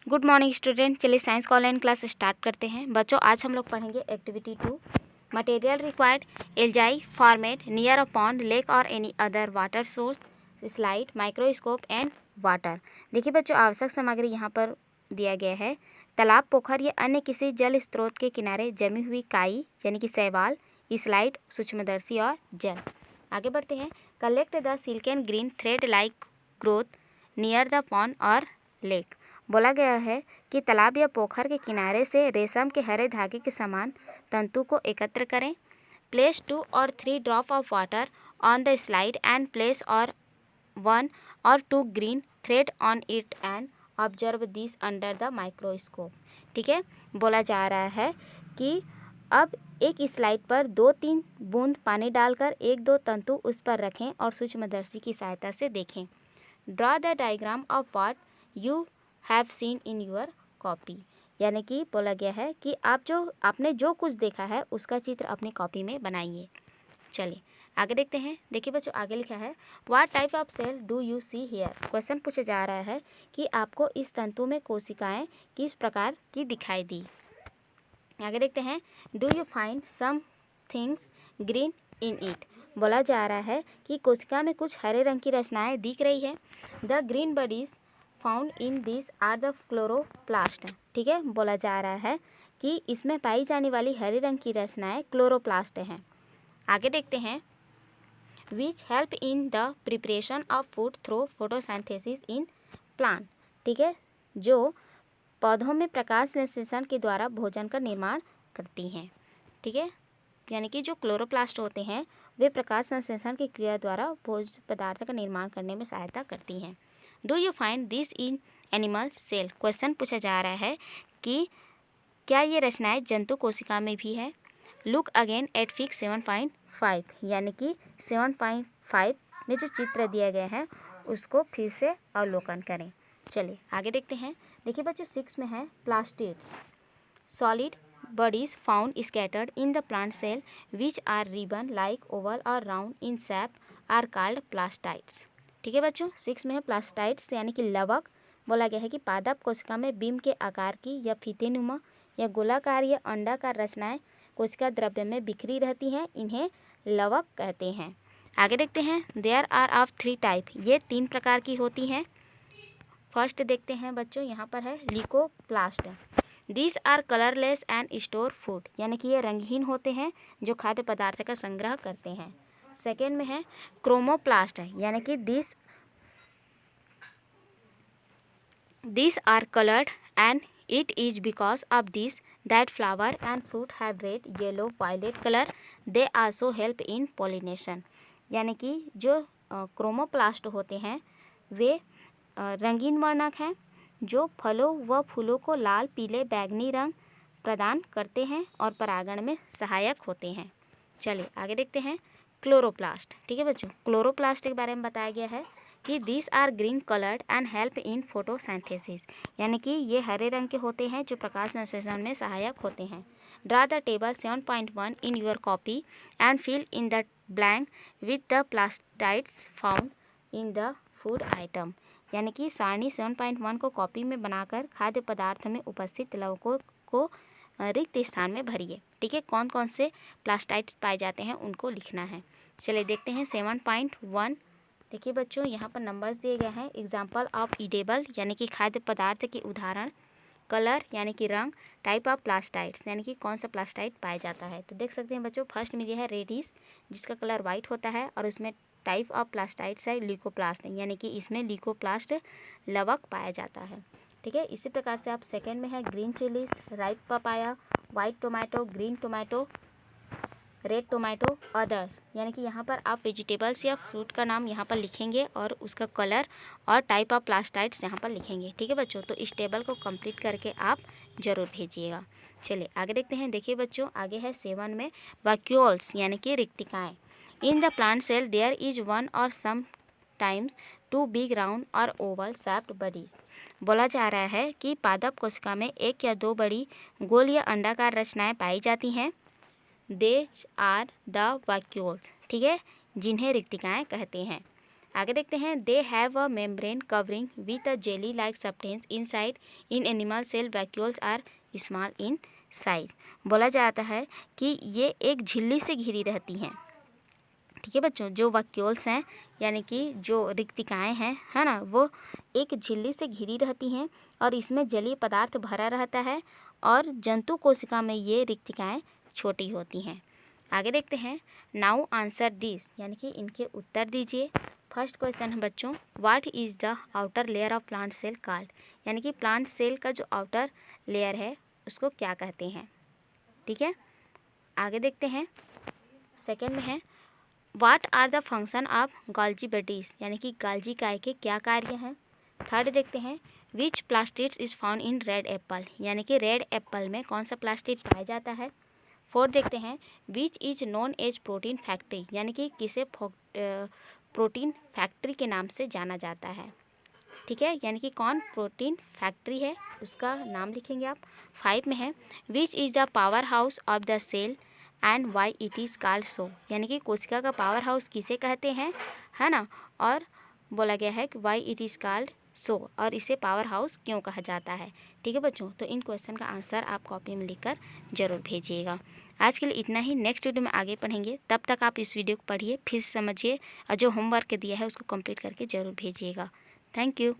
Good morning student. चलिए science का online class start करते हैं। बच्चों आज हम लोग पढ़ेंगे activity 2। Material required algae format near a pond lake और any other water source, slide, microscope and water. देखिए बच्चों, आवश्यक सामग्री यहाँ पर दिया गया है। तालाब, पोखर या अन्य किसी जल स्रोत के किनारे जमी हुई काई यानी कि शैवाल, स्लाइड, सूक्ष्मदर्शी और जल। आगे बढ़ते हैं। Collect the silk and green thread like growth near the pond और लेक। बोला गया है कि तालाब या पोखर के किनारे से रेशम के हरे धागे के समान तंतु को एकत्र करें। प्लेस 2 और 3 drop of water on the slide and place और 1 और 2 green thread on it and observe this under the microscope. ठीक है, बोला जा रहा है कि अब एक स्लाइड पर 2-3 बूंद पानी डालकर 1-2 तंतु उस पर रखें और सूक्ष्मदर्शी की सहायता से देखें। Draw the diagram of what you have seen in your copy. यानी कि बोला गया है कि आपने जो कुछ देखा है उसका चित्र अपनी कॉपी में बनाइए। चलिए आगे देखते हैं। देखिए बच्चों, आगे लिखा है what type of cell do you see here. Question पूछा जा रहा है कि आपको इस तंतु में कोशिकाएं किस प्रकार की दिखाई दी। आगे देखते हैं। Do you find some things green in it. बोला जा रहा है कि कोशिका में कुछ हरे रंग की रचनाएं दिख रही है। The green bodies found in this are the chloroplast. ठीक है, बोला जा रहा है कि इसमें पाई जाने वाली हरे रंग की रचनाएं क्लोरोप्लास्ट हैं। आगे देखते हैं। Which help in the preparation of food through photosynthesis in plant. ठीक है, जो पौधों में प्रकाश संश्लेषण के द्वारा भोजन का निर्माण करती हैं। ठीक है, यानी कि जो क्लोरोप्लास्ट होते हैं वे प्रकाश संश्लेषण की क्रिया द्वारा भोज्य पदार्थ का निर्माण करने में सहायता करती हैं। Do you find this in animal cell. Question पूछा जा रहा है कि क्या ये रचनाएं जंतु कोशिका में भी है। Look again at fig 7.5। यानी कि 7.5 में जो चित्र दिया गया है उसको फिर से अवलोकन करें। चलिए आगे देखते हैं। देखिए बच्चों, 6 में है plastids solid bodies found scattered in the plant cell which are ribbon like oval or round in shape are called plastids। ठीक है बच्चों, 6 में है प्लास्टाइड्स यानी कि लवक। बोला गया है कि पादप कोशिका में बीम के आकार की या फीतेनुमा या गोलाकार या अंडाकार रचनाएं कोशिका द्रव्य में बिखरी रहती हैं, इन्हें लवक कहते हैं। आगे देखते हैं। There are of 3 type. ये 3 प्रकार की होती हैं। फर्स्ट देखते हैं बच्चों, यहाँ पर है leucoplast. This are colourless and store food. यानी कि ये रंगहीन होते हैं जो खाद्य पदार्थ का संग्रह करते हैं। सेकेंड में है क्रोमोप्लास्ट, यानी कि this are coloured and it is because of this that flower and fruit have red, yellow, violet colour. They also help in pollination. यानी कि जो क्रोमोप्लास्ट होते हैं वे रंगीन वर्णक हैं जो फलों व फूलों को लाल, पीले, बैंगनी रंग प्रदान करते हैं और परागण में सहायक होते हैं। चलिए आगे देखते हैं। क्लोरोप्लास्ट। ठीक है बच्चों, क्लोरोप्लास्ट के बारे में बताया गया है कि this are green coloured and help in photosynthesis. यानी कि ये हरे रंग के होते हैं जो प्रकाश संश्लेषण में सहायक होते हैं। Draw the table 7.1 in your copy and fill in the blank with the plastids found in the food item. यानी कि सारणी 7.1 को कॉपी में बनाकर खाद्य पदार्थ में उपस्थित लवकों को रिक्त स्थान में भरिए। ठीक है, कौन कौन से प्लास्टाइड्स पाए जाते हैं उनको लिखना है। चलिए देखते हैं 7.1। देखिए बच्चों, यहाँ पर नंबर्स दिए गए हैं। एग्जाम्पल ऑफ ईडेबल यानी कि खाद्य पदार्थ के उदाहरण, कलर यानी कि रंग, टाइप ऑफ प्लास्टाइड्स यानी कि कौन सा प्लास्टाइड पाया जाता है। तो देख सकते हैं बच्चों, फर्स्ट में दिया है रेडिस जिसका कलर वाइट होता है और उसमें टाइप ऑफ प्लास्टाइड्स है ल्यूकोप्लास्ट, यानी कि इसमें ल्यूकोप्लास्ट लवक पाया जाता है। ठीक है, इसी प्रकार से आप सेकेंड में है green chillies, ripe papaya, white tomato, green tomato, red tomato, others. यानी कि यहाँ पर आप वेजिटेबल्स या फ्रूट का नाम यहाँ पर लिखेंगे और उसका कलर और टाइप ऑफ प्लास्टाइड्स यहाँ पर लिखेंगे। ठीक है बच्चों, तो इस टेबल को कंप्लीट करके आप ज़रूर भेजिएगा। चलिए आगे देखते हैं। देखिए बच्चों, आगे है 7 में वैक्यूल्स यानी कि रिक्तिकाएँ। In the plant cell there is one or sometimes 2 big round or oval shaped bodies। बोला जा रहा है कि पादप कोशिका में 1 या 2 बड़ी गोल या अंडाकार रचनाएं पाई जाती हैं। These are the vacuoles। ठीक है, जिन्हें रिक्तिकाएं कहते हैं। आगे देखते हैं, they have a membrane covering with a jelly like substance inside. In animal cell vacuoles are small in size. बोला जाता है कि ये एक झिल्ली से घिरी रहती हैं। ठीक है बच्चों, जो वैक्यूल्स हैं यानी कि जो रिक्तिकाएँ हैं, है ना, वो एक झिल्ली से घिरी रहती हैं और इसमें जलीय पदार्थ भरा रहता है और जंतु कोशिका में ये रिक्तिकाएँ छोटी होती हैं। आगे देखते हैं, नाउ आंसर दिस, यानी कि इनके उत्तर दीजिए। फर्स्ट क्वेश्चन है बच्चों, what is the outer layer of plant cell called, यानी कि प्लांट सेल का जो आउटर लेयर है उसको क्या कहते हैं। ठीक है, आगे देखते हैं, सेकेंड में है, what are the function of Golgi bodies, यानी कि गोल्जी काय के क्या कार्य हैं। थर्ड देखते हैं, which plastids is found in red apple, यानी कि रेड एप्पल में कौन सा प्लास्टिड पाया जाता है। फोर्थ देखते हैं, which is known as protein factory, यानी कि किसे प्रोटीन फैक्ट्री के नाम से जाना जाता है। ठीक है, यानी कि कौन प्रोटीन फैक्ट्री है उसका नाम लिखेंगे आप। 5 में है, which is the power house of the cell and why it is called so, यानी कि कोशिका का पावर हाउस किसे कहते हैं, है ना, और बोला गया है कि वाई इट इज़ कॉल्ड सो, और इसे पावर हाउस क्यों कहा जाता है। ठीक है बच्चों, तो इन क्वेश्चन का आंसर आप कॉपी में लिखकर ज़रूर भेजिएगा। आज के लिए इतना ही, नेक्स्ट वीडियो में आगे पढ़ेंगे। तब तक आप इस वीडियो को पढ़िए, फिर समझिए और जो होमवर्क दिया है उसको कंप्लीट करके ज़रूर भेजिएगा। Thank you.